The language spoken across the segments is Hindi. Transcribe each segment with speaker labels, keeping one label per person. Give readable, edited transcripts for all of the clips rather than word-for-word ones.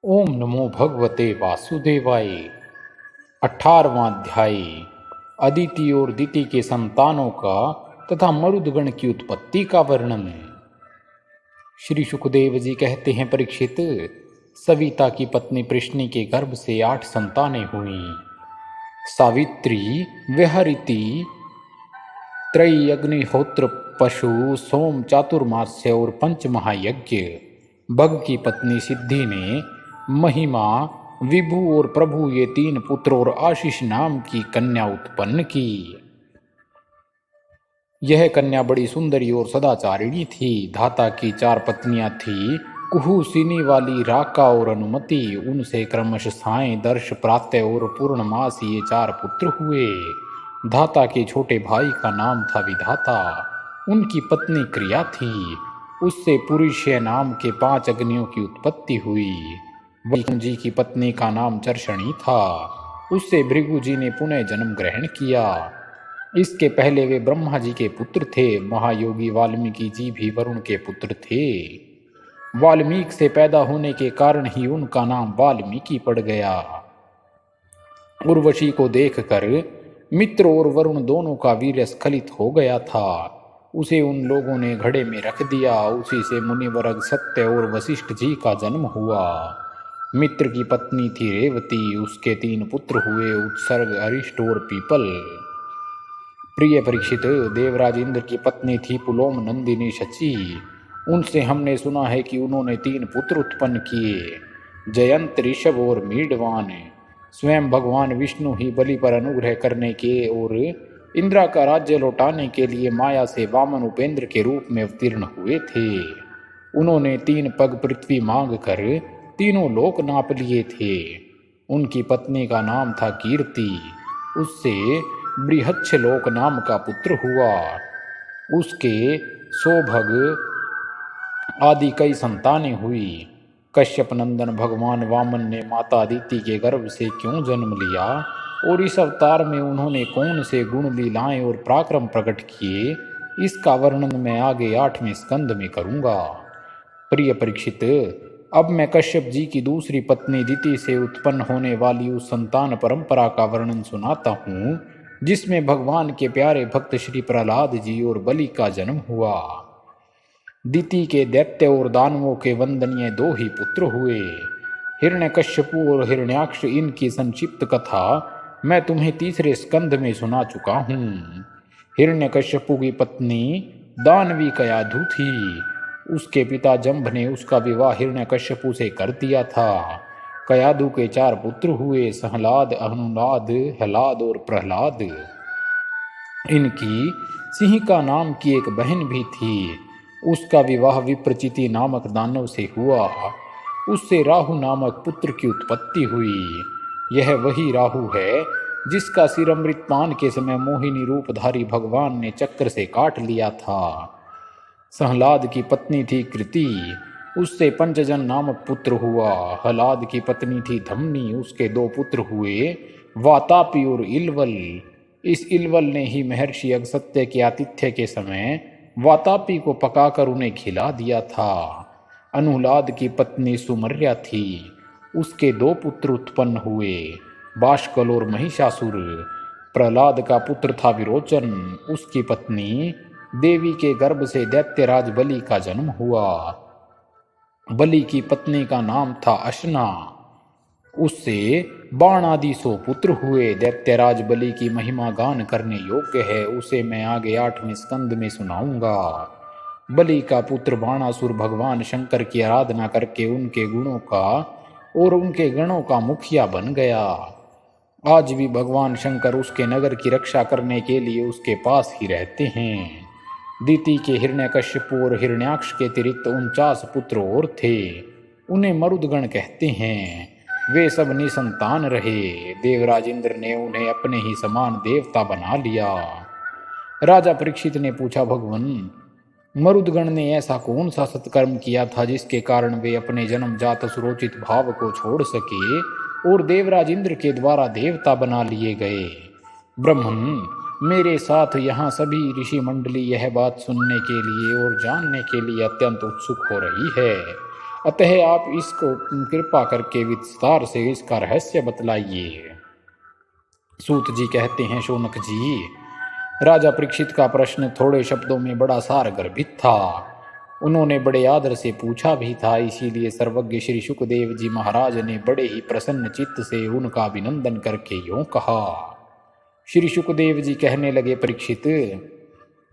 Speaker 1: ओम नमो भगवते वासुदेवाय। 18वां अध्याय। अदिति और दिति के संतानों का तथा मरुदगण की उत्पत्ति का वर्णन। श्री सुखदेव जी कहते हैं, परीक्षित, सविता की पत्नी प्रश्नि के गर्भ से 8 संतानें हुई। सावित्री, व्यहरिति, त्रयी, अग्निहोत्र, पशु, सोम, चातुर्मास्य और 5 महायज्ञ। भग की पत्नी सिद्धि ने महिमा, विभु और प्रभु ये 3 पुत्र और आशीष नाम की कन्या उत्पन्न की। यह कन्या बड़ी सुंदरी और सदाचारिणी थी। धाता की 4 पत्नियां थी, कुहू, सीनी वाली, राका और अनुमति। उनसे क्रमश साय, दर्श, प्रातः और पूर्णमास ये 4 पुत्र हुए। धाता के छोटे भाई का नाम था विधाता। उनकी पत्नी क्रिया थी। उससे पुरुष्य नाम के 5 अग्नियों की उत्पत्ति हुई। वल्कुन जी की पत्नी का नाम चर्षणी था। उससे भृगु जी ने पुनः जन्म ग्रहण किया। इसके पहले वे ब्रह्मा जी के पुत्र थे। महायोगी वाल्मीकि जी भी वरुण के पुत्र थे। वाल्मीकि से पैदा होने के कारण ही उनका नाम वाल्मीकि पड़ गया। उर्वशी को देखकर मित्र और वरुण दोनों का वीर्य स्खलित हो गया था। उसे उन लोगों ने घड़े में रख दिया। उसी से मुनिवर्ग सत्य और वशिष्ठ जी का जन्म हुआ। मित्र की पत्नी थी रेवती। उसके 3 पुत्र हुए, उत्सर्ग, अरिष्ट और पीपल। प्रिय परीक्षित, देवराज इंद्र की पत्नी थी पुलोम नंदिनी शची। उनसे हमने सुना है कि उन्होंने 3 पुत्र उत्पन्न किए, जयंत, ऋषभ और मीडवान। स्वयं भगवान विष्णु ही बलि पर अनुग्रह करने के और इंद्रा का राज्य लौटाने के लिए माया से वामन उपेंद्र के रूप में अवतीर्ण हुए थे। उन्होंने 3 पग पृथ्वी मांग कर तीनों लोक नाप लिए थे। उनकी पत्नी का नाम था कीर्ति। उससे बृहच्छलोक नाम का पुत्र हुआ। उसके सौभग आदि कई संतानें हुई। कश्यप नंदन भगवान वामन ने माता अदिति के गर्भ से क्यों जन्म लिया और इस अवतार में उन्होंने कौन से गुण, लीलाएं और पराक्रम प्रकट किए, इसका वर्णन मैं आगे 8वें स्कंद में करूंगा। प्रिय परीक्षित, अब मैं कश्यप जी की दूसरी पत्नी दिति से उत्पन्न होने वाली उस संतान परंपरा का वर्णन सुनाता हूँ, जिसमें भगवान के प्यारे भक्त श्री प्रहलाद जी और बलि का जन्म हुआ। दिति के दैत्य और दानवों के वंदनीय 2 ही पुत्र हुए, हिरण्यकश्यपु और हिरण्याक्ष। इनकी संक्षिप्त कथा मैं तुम्हें 3रे स्कंद में सुना चुका हूँ। हिरण्यकश्यपु की पत्नी दानवी कयाधु थी। उसके पिता जंभ ने उसका विवाह हिरण्यकश्यपु से कर दिया था। कयाधु के 4 पुत्र हुए, सहलाद, अनुलाद, हलाद और प्रहलाद। इनकी सिंहिका नाम की एक बहन भी थी। उसका विवाह विप्रचिति नामक दानव से हुआ। उससे राहु नामक पुत्र की उत्पत्ति हुई। यह वही राहु है जिसका सिर अमृतपान के समय मोहिनी रूपधारी भगवान ने चक्र से काट लिया था। सहलाद की पत्नी थी कृति। उससे पंचजन नामक पुत्र हुआ। हलाद की पत्नी थी धमनी। उसके 2 पुत्र हुए, वातापी और इलवल। इस इलवल ने ही महर्षि अगस्त्य के आतिथ्य के समय वातापी को पकाकर उन्हें खिला दिया था। अनुलाद की पत्नी सुमर्या थी। उसके 2 पुत्र उत्पन्न हुए, बाष्कल और महिषासुर। प्रहलाद का पुत्र था विरोचन। उसकी पत्नी देवी के गर्भ से दैत्यराज बलि का जन्म हुआ। बलि की पत्नी का नाम था अशना। उससे बाण आदि 100 पुत्र हुए। दैत्यराज बलि की महिमा गान करने योग्य है। उसे मैं आगे 8वें स्कंद में सुनाऊंगा। बलि का पुत्र बाणासुर भगवान शंकर की आराधना करके उनके गुणों का और उनके गणों का मुखिया बन गया। आज भी भगवान शंकर उसके नगर की रक्षा करने के लिए उसके पास ही रहते हैं। दिति के हिरण्यकश्यपु और हिरण्याक्ष के अतिरिक्त 49 पुत्र और थे। उन्हें मरुदगण कहते हैं। वे सब निसंतान रहे। देवराज इंद्र ने उन्हें अपने ही समान देवता बना लिया। राजा परीक्षित ने पूछा, भगवान, मरुदगण ने ऐसा कौन सा सत्कर्म किया था जिसके कारण वे अपने जन्मजात सुरोचित भाव को छोड़ सके और देवराज इंद्र के द्वारा देवता बना लिए गए? ब्रह्मन, मेरे साथ यहाँ सभी ऋषि मंडली यह बात सुनने के लिए और जानने के लिए अत्यंत उत्सुक हो रही है। अतः आप इसको कृपा करके विस्तार से इसका रहस्य बतलाइए। सूत जी कहते हैं, शौनक जी, राजा परीक्षित का प्रश्न थोड़े शब्दों में बड़ा सारगर्भित था। उन्होंने बड़े आदर से पूछा भी था, इसीलिए सर्वज्ञ श्री शुकदेव जी महाराज ने बड़े ही प्रसन्न चित्त से उनका अभिनंदन करके यूं कहा। श्री शुकदेव जी कहने लगे, परीक्षित,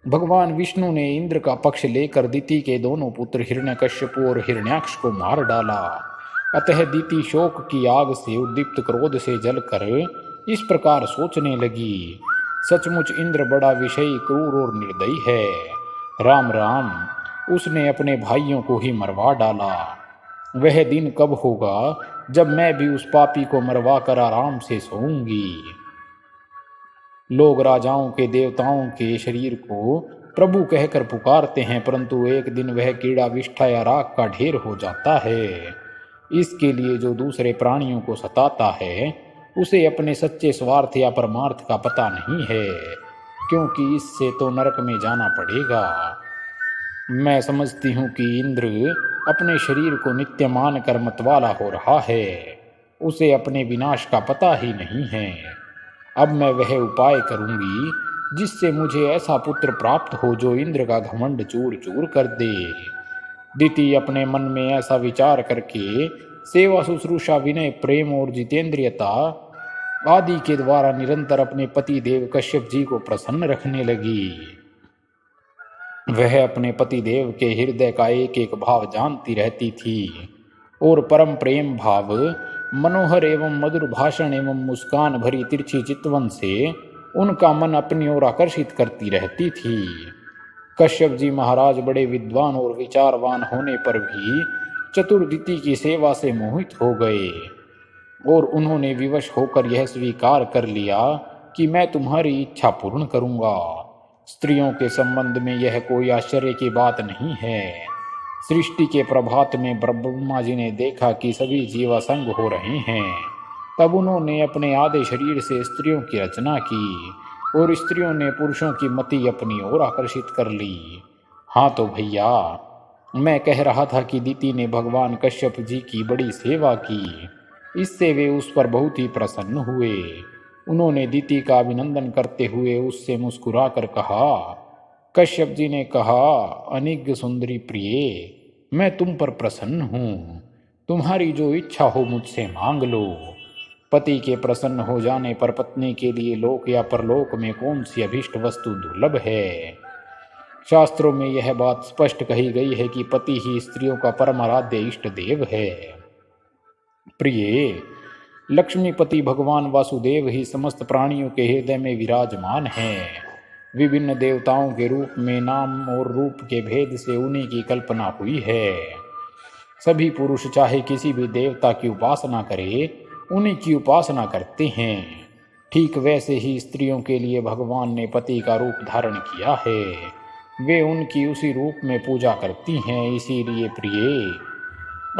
Speaker 1: भगवान विष्णु ने इंद्र का पक्ष लेकर दिति के दोनों पुत्र हिरण्यकश्यप और हिरण्याक्ष को मार डाला। अतः दिति शोक की आग से उद्दीप्त क्रोध से जलकर इस प्रकार सोचने लगी, सचमुच इंद्र बड़ा विषयी, क्रूर और निर्दयी है। राम राम, उसने अपने भाइयों को ही मरवा डाला। वह दिन कब होगा जब मैं भी उस पापी को मरवा कर आराम से सोऊंगी। लोग राजाओं के, देवताओं के शरीर को प्रभु कहकर पुकारते हैं, परंतु एक दिन वह कीड़ा, विष्ठा या राख का ढेर हो जाता है। इसके लिए जो दूसरे प्राणियों को सताता है उसे अपने सच्चे स्वार्थ या परमार्थ का पता नहीं है, क्योंकि इससे तो नरक में जाना पड़ेगा। मैं समझती हूँ कि इंद्र अपने शरीर को नित्य मान कर मतवाला हो रहा है, उसे अपने विनाश का पता ही नहीं है। अब मैं वह उपाय करूंगी जिससे मुझे ऐसा पुत्र प्राप्त हो जो इंद्र का घमंड चूर चूर कर दे। दिति अपने मन में ऐसा विचार करके सेवा, शुश्रूषा, विनय, प्रेम और जितेंद्रियता आदि के द्वारा निरंतर अपने पति देव कश्यप जी को प्रसन्न रखने लगी। वह अपने पति देव के हृदय का एक एक भाव जानती रहती थी और परम प्रेम भाव, मनोहर एवं मधुर भाषण एवं मुस्कान भरी तिरछी चितवन से उनका मन अपनी ओर आकर्षित करती रहती थी। कश्यप जी महाराज बड़े विद्वान और विचारवान होने पर भी चतुर दिति की सेवा से मोहित हो गए और उन्होंने विवश होकर यह स्वीकार कर लिया कि मैं तुम्हारी इच्छा पूर्ण करूंगा। स्त्रियों के संबंध में यह कोई आश्चर्य की बात नहीं है। सृष्टि के प्रभात में ब्रह्मा जी ने देखा कि सभी जीव असंग हो रहे हैं, तब उन्होंने अपने आधे शरीर से स्त्रियों की रचना की और स्त्रियों ने पुरुषों की मति अपनी ओर आकर्षित कर ली। हाँ तो भैया, मैं कह रहा था कि दिति ने भगवान कश्यप जी की बड़ी सेवा की, इससे वे उस पर बहुत ही प्रसन्न हुए। उन्होंने दिति का अभिनंदन करते हुए उससे मुस्कुरा कर कहा। कश्यप जी ने कहा, अनिज्ञ सुंदरी प्रिय, मैं तुम पर प्रसन्न हूँ, तुम्हारी जो इच्छा हो मुझसे मांग लो। पति के प्रसन्न हो जाने पर पत्नी के लिए लोक या परलोक में कौन सी अभीष्ट वस्तु दुर्लभ है। शास्त्रों में यह बात स्पष्ट कही गई है कि पति ही स्त्रियों का परम आराध्य इष्ट देव है। प्रिय, लक्ष्मीपति भगवान वासुदेव ही समस्त प्राणियों के हृदय में विराजमान हैं। विभिन्न देवताओं के रूप में नाम और रूप के भेद से उन्हीं की कल्पना हुई है। सभी पुरुष चाहे किसी भी देवता की उपासना करे, उन्हीं की उपासना करते हैं। ठीक वैसे ही स्त्रियों के लिए भगवान ने पति का रूप धारण किया है, वे उनकी उसी रूप में पूजा करती हैं। इसीलिए प्रिय,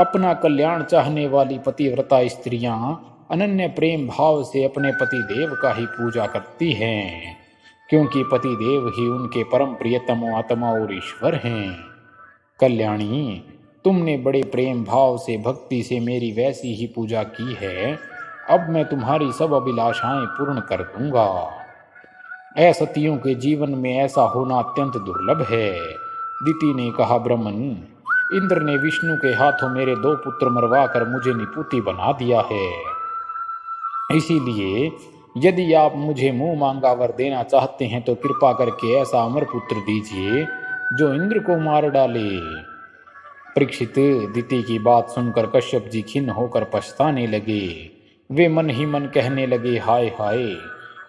Speaker 1: अपना कल्याण चाहने वाली पतिव्रता स्त्रियां अनन्य प्रेम भाव से अपने पति देव का ही पूजा करती हैं, क्योंकि पति देव ही उनके परम प्रियतम आत्मा और ईश्वर हैं। कल्याणी, तुमने बड़े प्रेम भाव से, भक्ति से मेरी वैसी ही पूजा की है, अब मैं तुम्हारी सब अभिलाषाएं पूर्ण कर दूंगा। असतियों के जीवन में ऐसा होना अत्यंत दुर्लभ है। दिति ने कहा, ब्रह्मन, इंद्र ने विष्णु के हाथों मेरे 2 पुत्र मरवा कर मुझे निपुति बना दिया है। इसीलिए यदि आप मुझे मुंह मांगा वर देना चाहते हैं तो कृपा करके ऐसा अमर पुत्र दीजिए जो इंद्र को मार डाले। परीक्षित, दिति की बात सुनकर कश्यप जी खिन्न होकर पछताने लगे। वे मन ही मन कहने लगे, हाय हाय,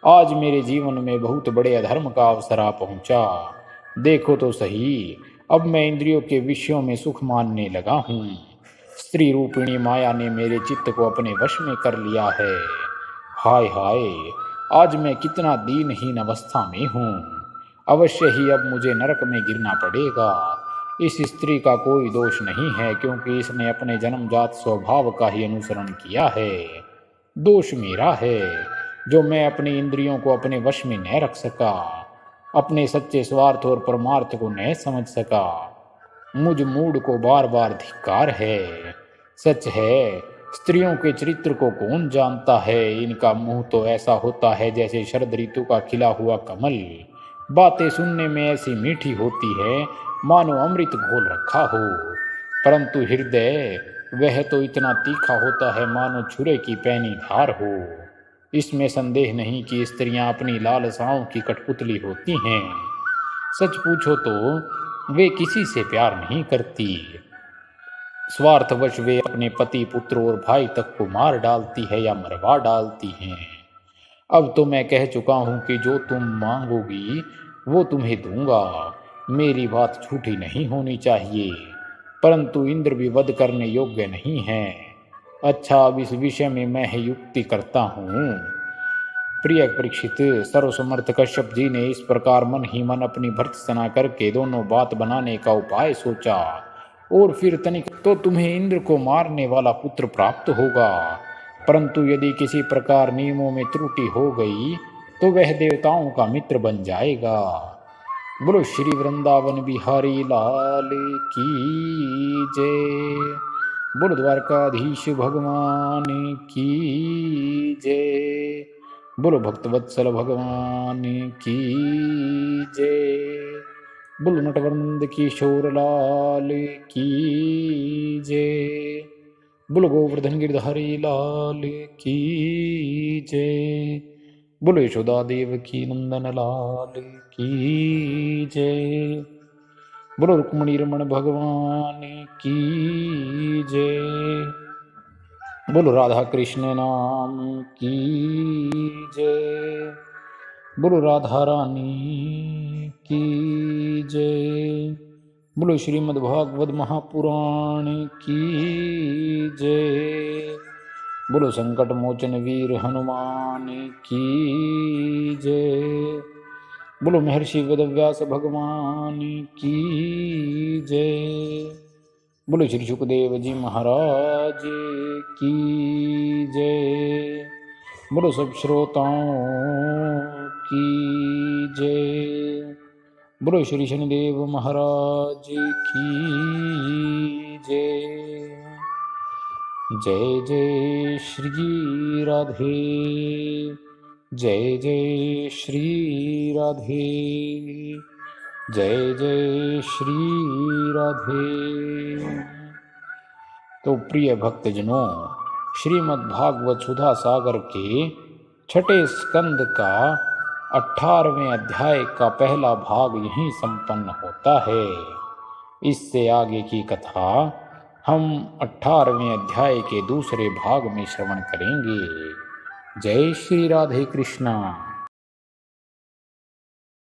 Speaker 1: आज मेरे जीवन में बहुत बड़े अधर्म का अवसर आ पहुंचा। देखो तो सही, अब मैं इंद्रियों के विषयों में सुख मानने लगा हूँ। स्त्री रूपिणी माया ने मेरे चित्त को अपने वश में कर लिया है। हाय हाय, आज मैं कितना दीनहीन अवस्था में हूँ। अवश्य ही अब मुझे नरक में गिरना पड़ेगा। इस स्त्री का कोई दोष नहीं है, क्योंकि इसने अपने जन्मजात स्वभाव का ही अनुसरण किया है। दोष मेरा है जो मैं अपनी इंद्रियों को अपने वश में न रख सका, अपने सच्चे स्वार्थ और परमार्थ को न समझ सका। मुझ मूड को बार बार धिक्कार है। सच है, स्त्रियों के चरित्र को कौन जानता है। इनका मुंह तो ऐसा होता है जैसे शरद ऋतु का खिला हुआ कमल। बातें सुनने में ऐसी मीठी होती है मानो अमृत घोल रखा हो, परंतु हृदय वह तो इतना तीखा होता है मानो छुरे की पैनी धार हो। इसमें संदेह नहीं कि स्त्रियां अपनी लालसाओं की कठपुतली होती हैं। सच पूछो तो वे किसी से प्यार नहीं करती। स्वार्थवश वे अपने पति, पुत्र और भाई तक को मार डालती है या मरवा डालती हैं। अब तो मैं कह चुका हूं कि जो तुम मांगोगी वो तुम्हें दूंगा। मेरी बात झूठी नहीं होनी चाहिए, परंतु इंद्र भी वध करने योग्य नहीं है। अच्छा, अब इस विषय में मैं ही युक्ति करता हूँ। प्रिय परीक्षित, सर्वसमर्थ कश्यप जी ने इस प्रकार मन ही मन अपनी भर्त्सना करके दोनों बात बनाने का उपाय सोचा। और फिर तनिक तो तुम्हें इंद्र को मारने वाला पुत्र प्राप्त होगा, परंतु यदि किसी प्रकार नियमों में त्रुटि हो गई तो वह देवताओं का मित्र बन जाएगा। बोलो श्री वृंदावन बिहारी लाल की जय। बोलो द्वारकाधीश भगवान की जय। बोलो भक्तवत्सल भगवान की जय। बोलो नटवरनंद किशोर लाल की जय। बोलो गोवर्धन गिरधारी लाल की जय। बोलो यशोदा देव की नंदन लाल की जय। बोलो रुक्मणी रमण भगवान की जय। बोलो राधा कृष्ण नाम की जय। बोलो राधा रानी की जय। बोलो श्रीमद् भागवत महापुराण की जय। बोलो संकट मोचन वीर हनुमान की जय। बोलो महर्षि वेदव्यास भगवान की जय। बोलो श्री सुखदेव जी महाराज की जय। बोलो सब श्रोताओं की जय। बोलो श्री शनिदेव महाराज की जय। जय जय श्री राधे। जय जय श्री राधे। जय जय श्री राधे। तो प्रिय भक्तजनों, श्रीमद् भागवत सुधा सागर के छठे स्कंद का 18वें अध्याय का पहला भाग यहीं संपन्न होता है। इससे आगे की कथा हम 18वें अध्याय के दूसरे भाग में श्रवण करेंगे। जय श्री राधे कृष्णा।